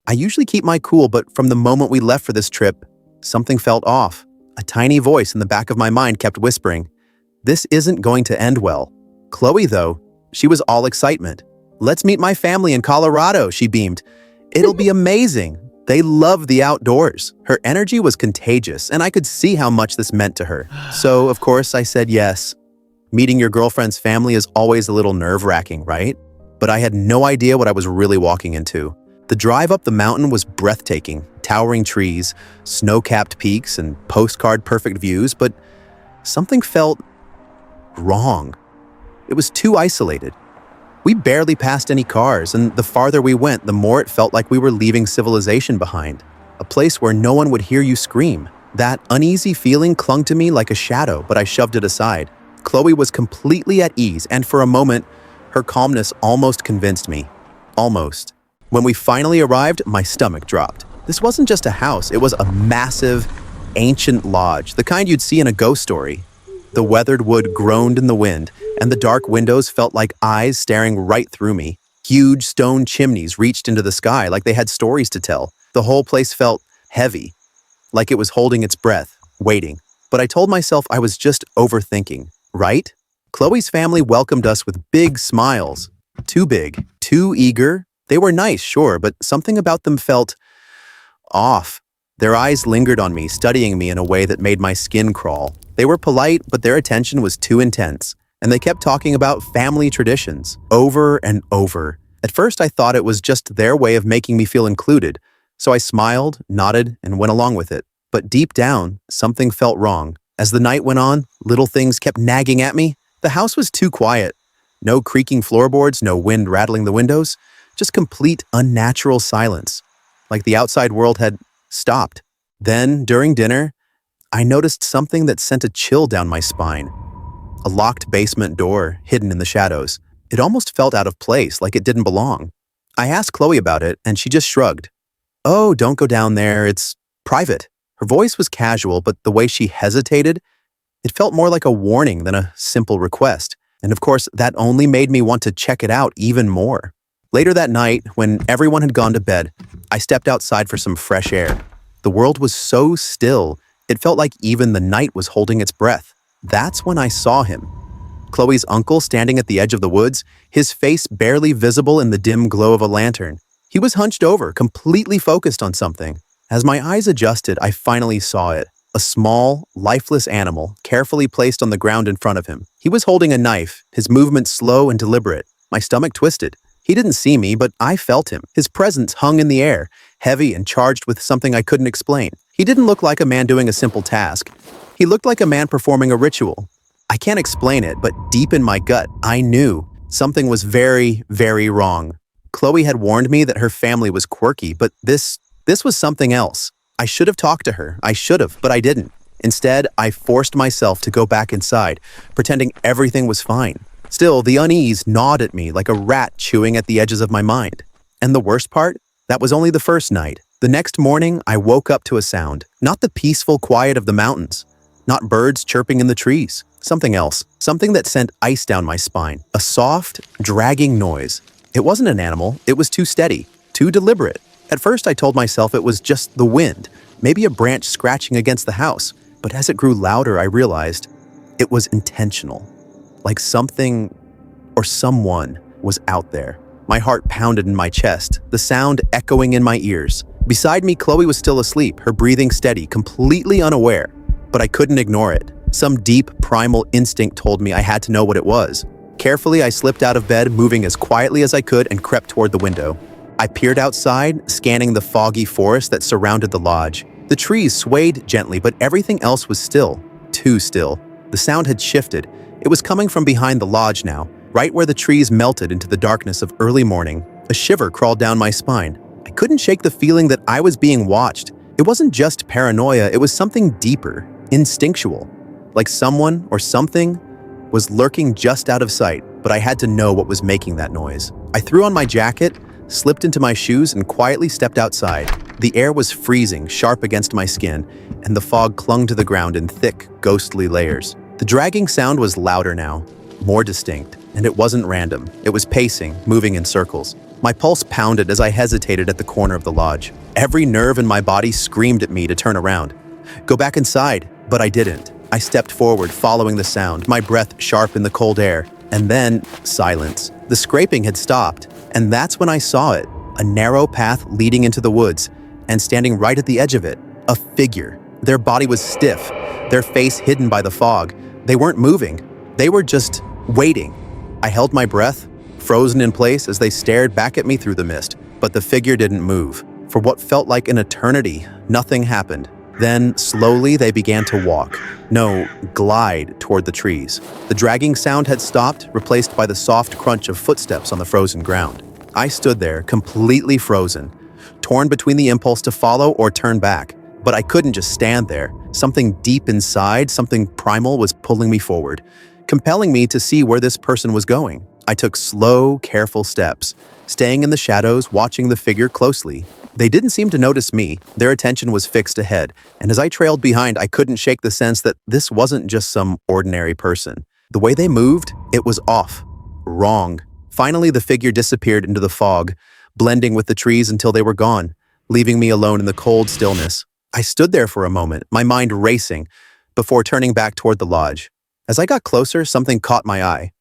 I usually keep my cool, but from the moment we left for this trip, something felt off. A tiny voice in the back of my mind kept whispering, "This isn't going to end well." Chloe, though, she was all excitement. "Let's meet my family in Colorado," she beamed. "It'll be amazing. They love the outdoors." Her energy was contagious, and I could see how much this meant to her. So, of course, I said yes. Meeting your girlfriend's family is always a little nerve-wracking, right? But I had no idea what I was really walking into. The drive up the mountain was breathtaking, towering trees, snow-capped peaks, and postcard-perfect views, but something felt wrong. It was too isolated. We barely passed any cars, and the farther we went, the more it felt like we were leaving civilization behind. A place where no one would hear you scream. That uneasy feeling clung to me like a shadow, but I shoved it aside. Chloe was completely at ease, and for a moment, her calmness almost convinced me. Almost. When we finally arrived, my stomach dropped. This wasn't just a house, it was a massive, ancient lodge, the kind you'd see in a ghost story. The weathered wood groaned in the wind, and the dark windows felt like eyes staring right through me. Huge stone chimneys reached into the sky like they had stories to tell. The whole place felt heavy, like it was holding its breath, waiting. But I told myself I was just overthinking, right? Chloe's family welcomed us with big smiles. Too big, too eager. They were nice, sure, but something about them felt off. Their eyes lingered on me, studying me in a way that made my skin crawl. They were polite, but their attention was too intense, and they kept talking about family traditions, over and over. At first, I thought it was just their way of making me feel included, so I smiled, nodded, and went along with it. But deep down, something felt wrong. As the night went on, little things kept nagging at me. The house was too quiet. No creaking floorboards, no wind rattling the windows, just complete unnatural silence, like the outside world had stopped. Then, during dinner, I noticed something that sent a chill down my spine. A locked basement door, hidden in the shadows. It almost felt out of place, like it didn't belong. I asked Chloe about it, and she just shrugged. "Oh, don't go down there, it's private." Her voice was casual, but the way she hesitated, it felt more like a warning than a simple request. And of course, that only made me want to check it out even more. Later that night, when everyone had gone to bed, I stepped outside for some fresh air. The world was so still, it felt like even the night was holding its breath. That's when I saw him. Chloe's uncle standing at the edge of the woods, his face barely visible in the dim glow of a lantern. He was hunched over, completely focused on something. As my eyes adjusted, I finally saw it. A small, lifeless animal, carefully placed on the ground in front of him. He was holding a knife, his movements slow and deliberate. My stomach twisted. He didn't see me, but I felt him. His presence hung in the air, heavy and charged with something I couldn't explain. He didn't look like a man doing a simple task. He looked like a man performing a ritual. I can't explain it, but deep in my gut, I knew something was very, very wrong. Chloe had warned me that her family was quirky, but this was something else. I should have talked to her. I should have, but I didn't. Instead, I forced myself to go back inside, pretending everything was fine. Still, the unease gnawed at me like a rat chewing at the edges of my mind. And the worst part? That was only the first night. The next morning, I woke up to a sound. Not the peaceful quiet of the mountains. Not birds chirping in the trees. Something else. Something that sent ice down my spine. A soft, dragging noise. It wasn't an animal. It was too steady. Too deliberate. At first, I told myself it was just the wind. Maybe a branch scratching against the house. But as it grew louder, I realized it was intentional. Like something or someone was out there. My heart pounded in my chest, the sound echoing in my ears. Beside me, Chloe was still asleep, her breathing steady, completely unaware. But I couldn't ignore it. Some deep, primal instinct told me I had to know what it was. Carefully, I slipped out of bed, moving as quietly as I could, and crept toward the window. I peered outside, scanning the foggy forest that surrounded the lodge. The trees swayed gently, but everything else was still. Too still. The sound had shifted. It was coming from behind the lodge now, right where the trees melted into the darkness of early morning. A shiver crawled down my spine. I couldn't shake the feeling that I was being watched. It wasn't just paranoia, it was something deeper, instinctual. Like someone or something was lurking just out of sight, but I had to know what was making that noise. I threw on my jacket, slipped into my shoes, and quietly stepped outside. The air was freezing, sharp against my skin, and the fog clung to the ground in thick, ghostly layers. The dragging sound was louder now, more distinct, and it wasn't random. It was pacing, moving in circles. My pulse pounded as I hesitated at the corner of the lodge. Every nerve in my body screamed at me to turn around. Go back inside, but I didn't. I stepped forward, following the sound, my breath sharp in the cold air. And then, silence. The scraping had stopped, and that's when I saw it. A narrow path leading into the woods, and standing right at the edge of it, a figure. Their body was stiff, their face hidden by the fog. They weren't moving. They were just waiting. I held my breath, frozen in place as they stared back at me through the mist, but the figure didn't move. For what felt like an eternity, nothing happened. Then, slowly, they began to walk. No, glide toward the trees. The dragging sound had stopped, replaced by the soft crunch of footsteps on the frozen ground. I stood there, completely frozen, torn between the impulse to follow or turn back. But I couldn't just stand there. Something deep inside, something primal was pulling me forward, compelling me to see where this person was going. I took slow, careful steps, staying in the shadows, watching the figure closely. They didn't seem to notice me. Their attention was fixed ahead, and as I trailed behind, I couldn't shake the sense that this wasn't just some ordinary person. The way they moved, it was off. Wrong. Finally, the figure disappeared into the fog, blending with the trees until they were gone, leaving me alone in the cold stillness. I stood there for a moment, my mind racing, before turning back toward the lodge. As I got closer, something caught my eye.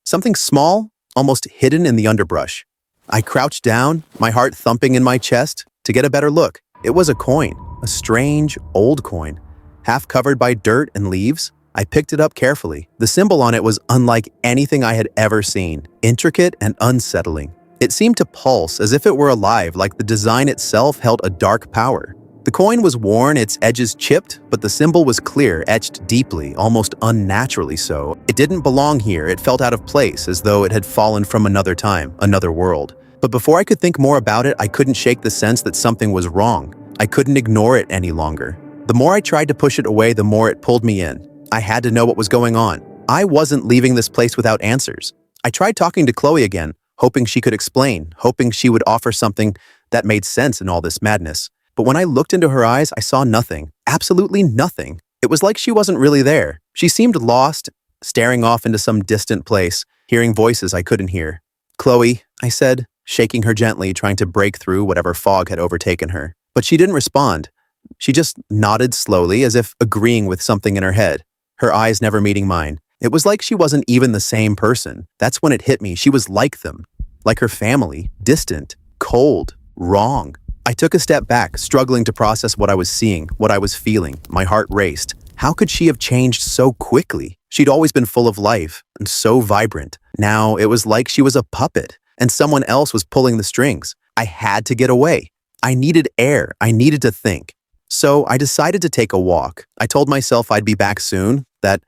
Something small, almost hidden in the underbrush. I crouched down, my heart thumping in my chest, to get a better look. It was a coin, a strange, old coin, half covered by dirt and leaves. I picked it up carefully. The symbol on it was unlike anything I had ever seen, intricate and unsettling. It seemed to pulse as if it were alive, like the design itself held a dark power. The coin was worn, its edges chipped, but the symbol was clear, etched deeply, almost unnaturally so. It didn't belong here. It felt out of place, as though it had fallen from another time, another world. But before I could think more about it, I couldn't shake the sense that something was wrong. I couldn't ignore it any longer. The more I tried to push it away, the more it pulled me in. I had to know what was going on. I wasn't leaving this place without answers. I tried talking to Chloe again, hoping she could explain, hoping she would offer something that made sense in all this madness. But when I looked into her eyes, I saw nothing. Absolutely nothing. It was like she wasn't really there. She seemed lost, staring off into some distant place, hearing voices I couldn't hear. "Chloe," I said, shaking her gently, trying to break through whatever fog had overtaken her. But she didn't respond. She just nodded slowly, as if agreeing with something in her head, her eyes never meeting mine. It was like she wasn't even the same person. That's when it hit me. She was like them. Like her family. Distant. Cold. Wrong. I took a step back, struggling to process what I was seeing, what I was feeling. My heart raced. How could she have changed so quickly? She'd always been full of life and so vibrant. Now it was like she was a puppet, and someone else was pulling the strings. I had to get away. I needed air. I needed to think. So I decided to take a walk. I told myself I'd be back soon, that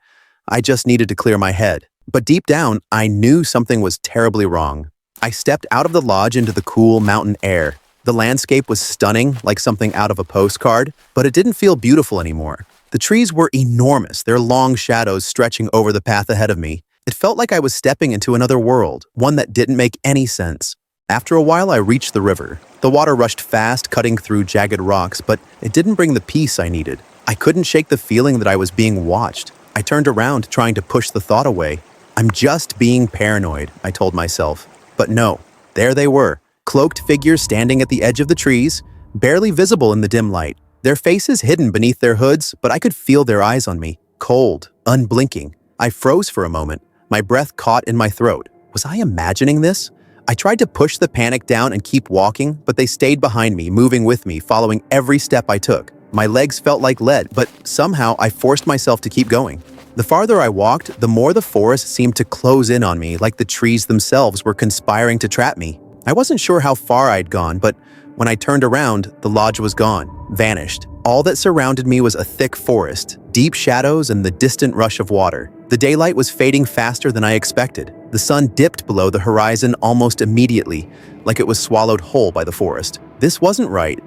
I just needed to clear my head. But deep down, I knew something was terribly wrong. I stepped out of the lodge into the cool mountain air. The landscape was stunning, like something out of a postcard, but it didn't feel beautiful anymore. The trees were enormous, their long shadows stretching over the path ahead of me. It felt like I was stepping into another world, one that didn't make any sense. After a while, I reached the river. The water rushed fast, cutting through jagged rocks, but it didn't bring the peace I needed. I couldn't shake the feeling that I was being watched. I turned around, trying to push the thought away. I'm just being paranoid, I told myself. But no, there they were, cloaked figures standing at the edge of the trees, barely visible in the dim light. Their faces hidden beneath their hoods, but I could feel their eyes on me, cold, unblinking. I froze for a moment, my breath caught in my throat. Was I imagining this? I tried to push the panic down and keep walking, but they stayed behind me, moving with me, following every step I took. My legs felt like lead, but somehow I forced myself to keep going. The farther I walked, the more the forest seemed to close in on me, like the trees themselves were conspiring to trap me. I wasn't sure how far I'd gone, but when I turned around, the lodge was gone, vanished. All that surrounded me was a thick forest, deep shadows, and the distant rush of water. The daylight was fading faster than I expected. The sun dipped below the horizon almost immediately, like it was swallowed whole by the forest. This wasn't right.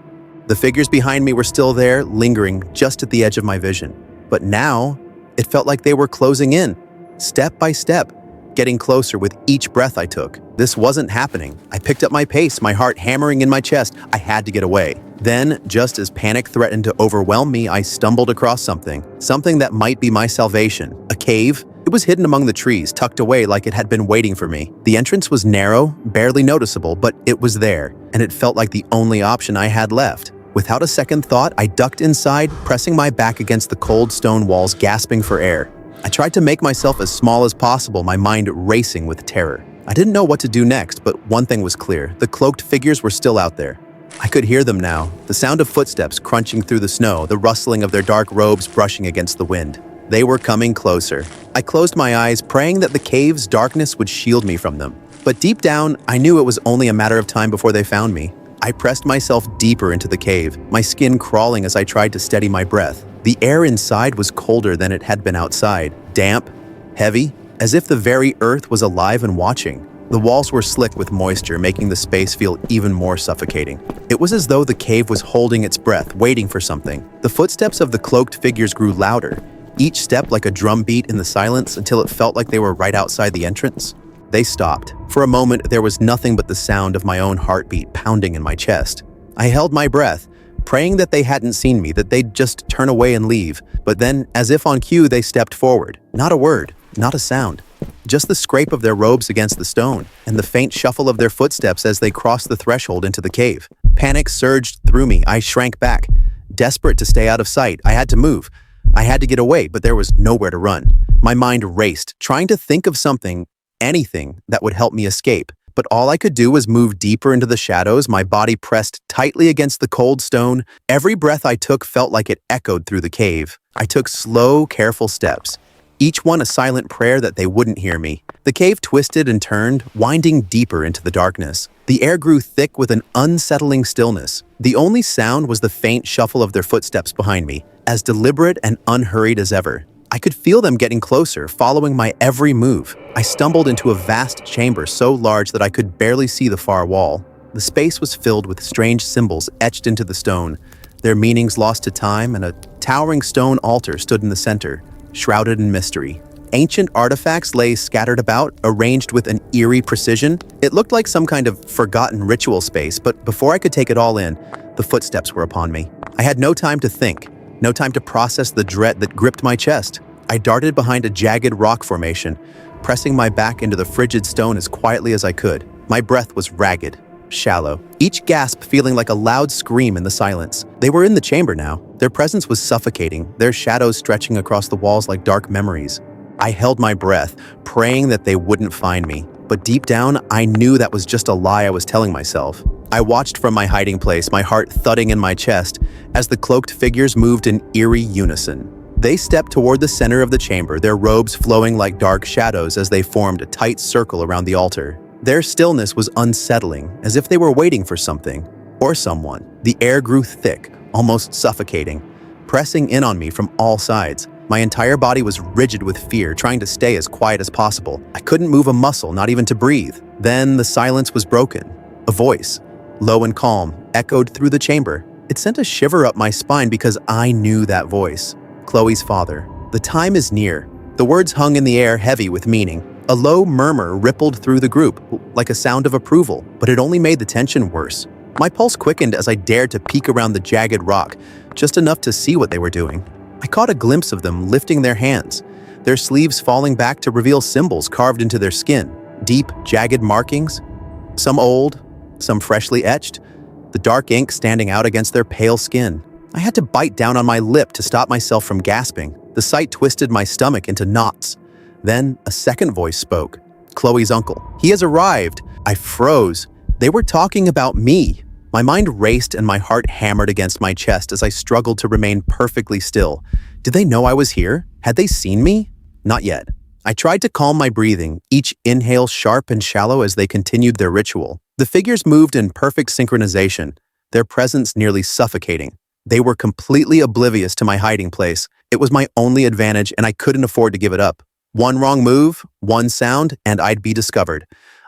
The figures behind me were still there, lingering just at the edge of my vision. But now, it felt like they were closing in, step by step, getting closer with each breath I took. This wasn't happening. I picked up my pace, my heart hammering in my chest. I had to get away. Then, just as panic threatened to overwhelm me, I stumbled across something that might be my salvation. A cave, It was hidden among the trees, tucked away like it had been waiting for me. The entrance was narrow, barely noticeable, but it was there, and it felt like the only option I had left. Without a second thought, I ducked inside, pressing my back against the cold stone walls, gasping for air. I tried to make myself as small as possible, my mind racing with terror. I didn't know what to do next, but one thing was clear. The cloaked figures were still out there. I could hear them now, the sound of footsteps crunching through the snow, the rustling of their dark robes brushing against the wind. They were coming closer. I closed my eyes, praying that the cave's darkness would shield me from them. But deep down, I knew it was only a matter of time before they found me. I pressed myself deeper into the cave, my skin crawling as I tried to steady my breath. The air inside was colder than it had been outside, damp, heavy, as if the very earth was alive and watching. The walls were slick with moisture, making the space feel even more suffocating. It was as though the cave was holding its breath, waiting for something. The footsteps of the cloaked figures grew louder, each step like a drum beat in the silence until it felt like they were right outside the entrance. They stopped. For a moment, there was nothing but the sound of my own heartbeat pounding in my chest. I held my breath, praying that they hadn't seen me, that they'd just turn away and leave. But then, as if on cue, they stepped forward. Not a word, not a sound. Just the scrape of their robes against the stone, and the faint shuffle of their footsteps as they crossed the threshold into the cave. Panic surged through me. I shrank back. Desperate to stay out of sight, I had to move. I had to get away, but there was nowhere to run. My mind raced, trying to think of something, anything, that would help me escape. But all I could do was move deeper into the shadows, my body pressed tightly against the cold stone. Every breath I took felt like it echoed through the cave. I took slow, careful steps, each one a silent prayer that they wouldn't hear me. The cave twisted and turned, winding deeper into the darkness. The air grew thick with an unsettling stillness. The only sound was the faint shuffle of their footsteps behind me, as deliberate and unhurried as ever. I could feel them getting closer, following my every move. I stumbled into a vast chamber so large that I could barely see the far wall. The space was filled with strange symbols etched into the stone, their meanings lost to time, and a towering stone altar stood in the center, shrouded in mystery. Ancient artifacts lay scattered about, arranged with an eerie precision. It looked like some kind of forgotten ritual space, but before I could take it all in, the footsteps were upon me. I had no time to think, no time to process the dread that gripped my chest. I darted behind a jagged rock formation, pressing my back into the frigid stone as quietly as I could. My breath was ragged, shallow, each gasp feeling like a loud scream in the silence. They were in the chamber now. Their presence was suffocating, their shadows stretching across the walls like dark memories. I held my breath, praying that they wouldn't find me. But deep down, I knew that was just a lie I was telling myself. I watched from my hiding place, my heart thudding in my chest, as the cloaked figures moved in eerie unison. They stepped toward the center of the chamber, their robes flowing like dark shadows as they formed a tight circle around the altar. Their stillness was unsettling, as if they were waiting for something, or someone. The air grew thick, almost suffocating, pressing in on me from all sides. My entire body was rigid with fear, trying to stay as quiet as possible. I couldn't move a muscle, not even to breathe. Then the silence was broken. A voice, low and calm, echoed through the chamber. It sent a shiver up my spine because I knew that voice. Chloe's father. The time is near. The words hung in the air, heavy with meaning. A low murmur rippled through the group, like a sound of approval, but it only made the tension worse. My pulse quickened as I dared to peek around the jagged rock, just enough to see what they were doing. I caught a glimpse of them lifting their hands, their sleeves falling back to reveal symbols carved into their skin. Deep, jagged markings, some old, some freshly etched, the dark ink standing out against their pale skin. I had to bite down on my lip to stop myself from gasping. The sight twisted my stomach into knots. Then a second voice spoke. Chloe's uncle. He has arrived. I froze. They were talking about me. My mind raced and my heart hammered against my chest as I struggled to remain perfectly still. Did they know I was here? Had they seen me? Not yet. I tried to calm my breathing, each inhale sharp and shallow as they continued their ritual. The figures moved in perfect synchronization, their presence nearly suffocating. They were completely oblivious to my hiding place. It was my only advantage, and I couldn't afford to give it up. One wrong move, one sound, and I'd be discovered.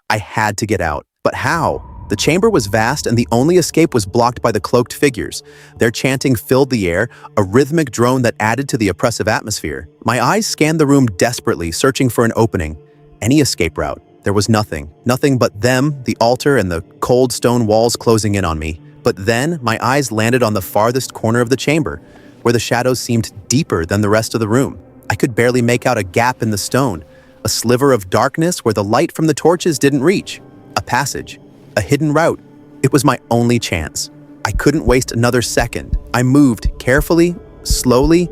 I had to get out. But how? The chamber was vast, and the only escape was blocked by the cloaked figures. Their chanting filled the air, a rhythmic drone that added to the oppressive atmosphere. My eyes scanned the room desperately, searching for an opening. Any escape route. There was nothing. Nothing but them, the altar, and the cold stone walls closing in on me. But then, my eyes landed on the farthest corner of the chamber, where the shadows seemed deeper than the rest of the room. I could barely make out a gap in the stone, a sliver of darkness where the light from the torches didn't reach. A passage, a hidden route. It was my only chance. I couldn't waste another second. I moved carefully, slowly,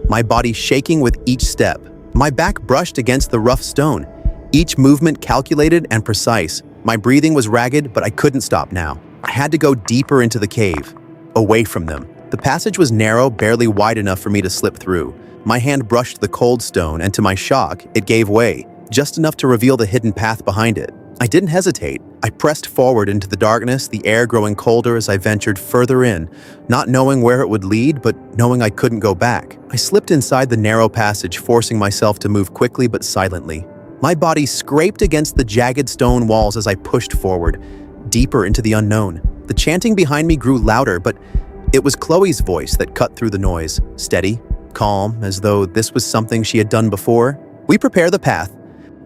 my body shaking with each step. My back brushed against the rough stone, each movement calculated and precise. My breathing was ragged, but I couldn't stop now. I had to go deeper into the cave, away from them. The passage was narrow, barely wide enough for me to slip through. My hand brushed the cold stone, and to my shock, it gave way, just enough to reveal the hidden path behind it. I didn't hesitate. I pressed forward into the darkness, the air growing colder as I ventured further in, not knowing where it would lead, but knowing I couldn't go back. I slipped inside the narrow passage, forcing myself to move quickly but silently. My body scraped against the jagged stone walls as I pushed forward, deeper into the unknown. The chanting behind me grew louder, but it was Chloe's voice that cut through the noise, steady, calm, as though this was something she had done before. "We prepare the path."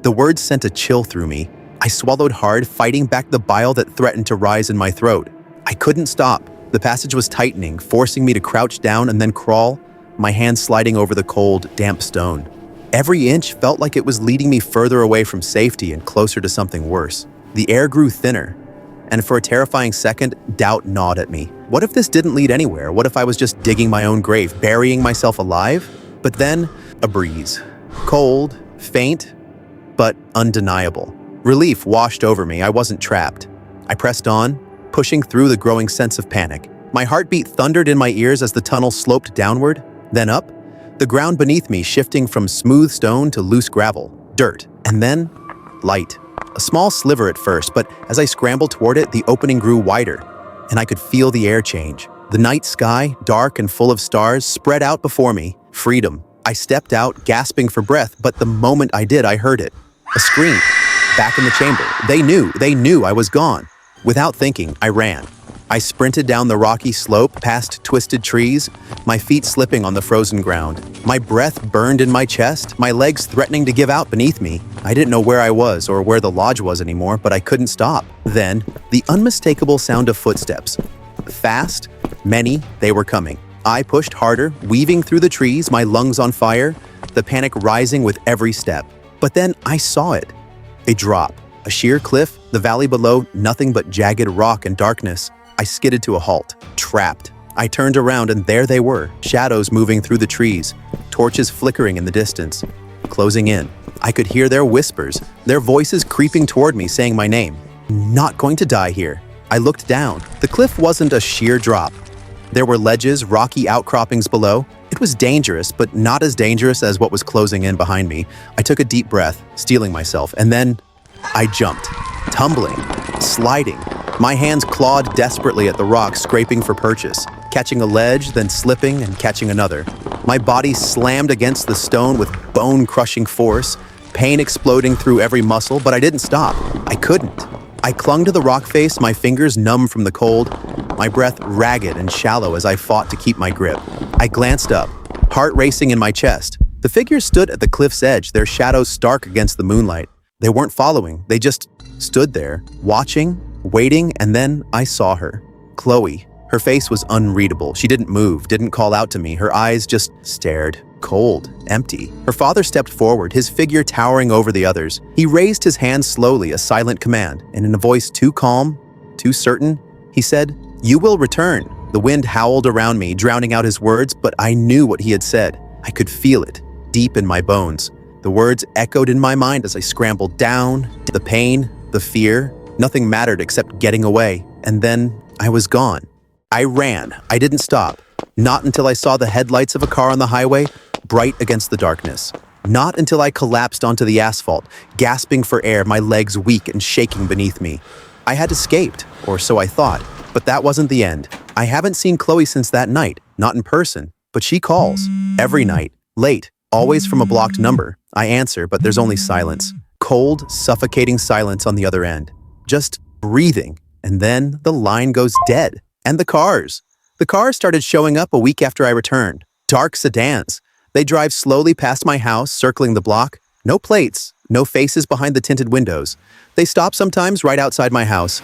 The words sent a chill through me. I swallowed hard, fighting back the bile that threatened to rise in my throat. I couldn't stop. The passage was tightening, forcing me to crouch down and then crawl, my hands sliding over the cold, damp stone. Every inch felt like it was leading me further away from safety and closer to something worse. The air grew thinner, and for a terrifying second, doubt gnawed at me. What if this didn't lead anywhere? What if I was just digging my own grave, burying myself alive? But then, a breeze. Cold, faint, but undeniable. Relief washed over me. I wasn't trapped. I pressed on, pushing through the growing sense of panic. My heartbeat thundered in my ears as the tunnel sloped downward, then up, the ground beneath me shifting from smooth stone to loose gravel, dirt, and then light. A small sliver at first, but as I scrambled toward it, the opening grew wider, and I could feel the air change. The night sky, dark and full of stars, spread out before me. Freedom. I stepped out, gasping for breath, but the moment I did, I heard it. A scream. Back in the chamber. They knew I was gone. Without thinking, I ran. I sprinted down the rocky slope, past twisted trees, my feet slipping on the frozen ground. My breath burned in my chest, my legs threatening to give out beneath me. I didn't know where I was or where the lodge was anymore, but I couldn't stop. Then, the unmistakable sound of footsteps. Fast, many, they were coming. I pushed harder, weaving through the trees, my lungs on fire, the panic rising with every step. But then I saw it. A drop, a sheer cliff, the valley below, nothing but jagged rock and darkness. I skidded to a halt, trapped. I turned around and there they were, shadows moving through the trees, torches flickering in the distance, closing in. I could hear their whispers, their voices creeping toward me saying my name. Not going to die here. I looked down. The cliff wasn't a sheer drop. There were ledges, rocky outcroppings below. It was dangerous, but not as dangerous as what was closing in behind me. I took a deep breath, steeling myself, and then I jumped, tumbling, sliding. My hands clawed desperately at the rock, scraping for purchase, catching a ledge, then slipping and catching another. My body slammed against the stone with bone-crushing force, pain exploding through every muscle, but I didn't stop. I couldn't. I clung to the rock face, my fingers numb from the cold, my breath ragged and shallow as I fought to keep my grip. I glanced up, heart racing in my chest. The figures stood at the cliff's edge, their shadows stark against the moonlight. They weren't following, they just stood there, watching, waiting, and then I saw her. Chloe. Her face was unreadable. She didn't move, didn't call out to me. Her eyes just stared, cold, empty. Her father stepped forward, his figure towering over the others. He raised his hand slowly, a silent command, and in a voice too calm, too certain, he said, "You will return." The wind howled around me, drowning out his words, but I knew what he had said. I could feel it, deep in my bones. The words echoed in my mind as I scrambled down. The pain, the fear, nothing mattered except getting away. And then I was gone. I ran. I didn't stop. Not until I saw the headlights of a car on the highway, bright against the darkness. Not until I collapsed onto the asphalt, gasping for air, my legs weak and shaking beneath me. I had escaped, or so I thought, but that wasn't the end. I haven't seen Chloe since that night, not in person, but she calls. Every night, late, always from a blocked number. I answer, but there's only silence. Cold, suffocating silence on the other end. Just breathing, and then the line goes dead. And the cars. The cars started showing up a week after I returned. Dark sedans. They drive slowly past my house, circling the block. No plates, no faces behind the tinted windows. They stop sometimes right outside my house,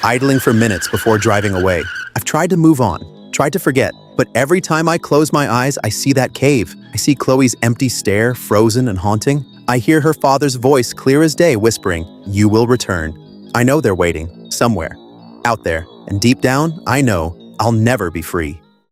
idling for minutes before driving away. I've tried to move on, tried to forget, But every time I close my eyes, I see that cave. I see Chloe's empty stare, frozen and haunting. I hear her father's voice clear as day whispering, "You will return." I know they're waiting, somewhere, out there, and deep down, I know I'll never be free.